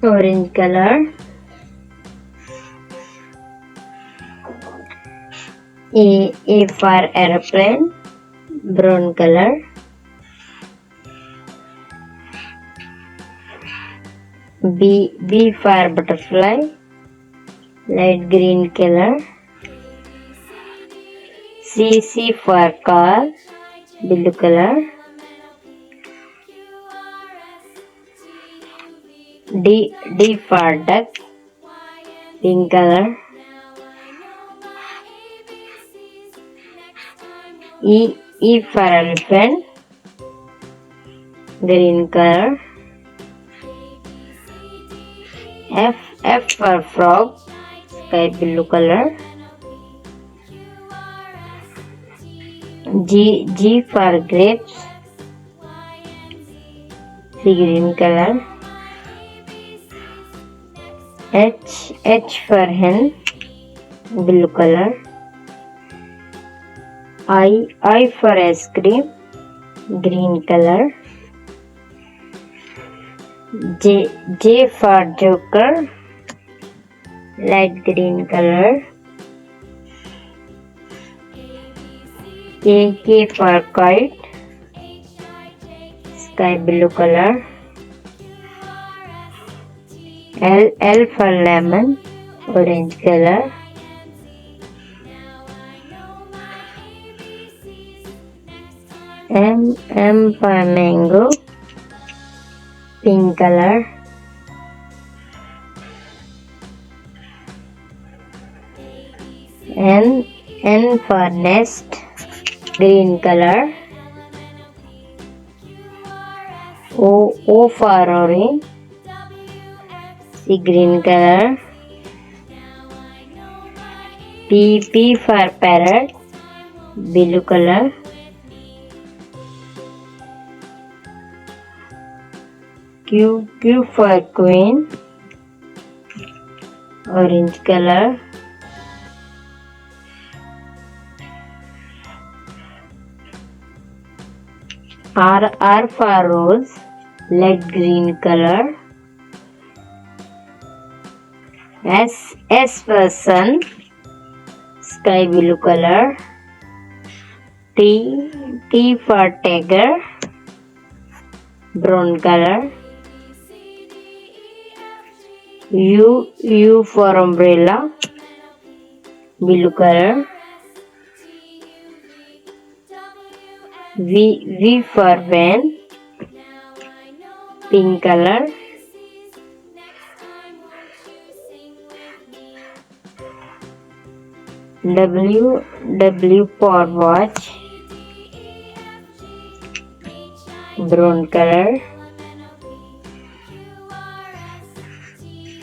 orange color. A for airplane, brown color. B for butterfly, light green color. C for car, blue color. D for duck, pink color. E for elephant, green color. F for frog, sky blue color. G for grapes, sea green color. H for hen, blue color. I for ice cream, green color. J for joker, light green color. K for kite, sky blue color. L for lemon, orange color. M for mango, pink color. N for nest, green color. O for orange, sea green color. P for parrot, blue color. Q for queen, orange color. R for rose, light green color. S for sun, sky blue color. T for tiger, brown color. U for umbrella, blue color. V for van, pink color. W for watch, brown color.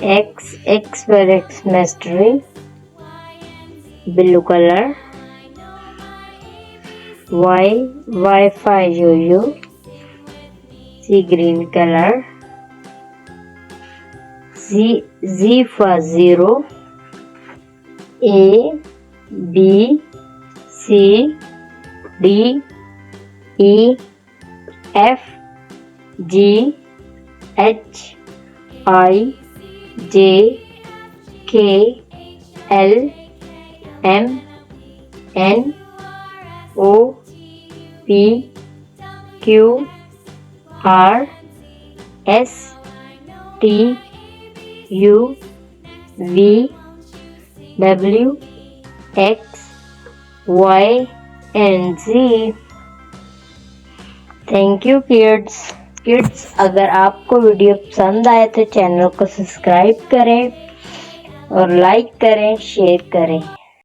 X for Xmas tree, blue color. Y for yo-yo, sea green color. Z for zero. A B C D E F G H I J K L M N O P Q R S T U V W X Y and Z। Thank you kids. अगर आपको video पसंद आए तो channel को subscribe करें और like करें, share करें।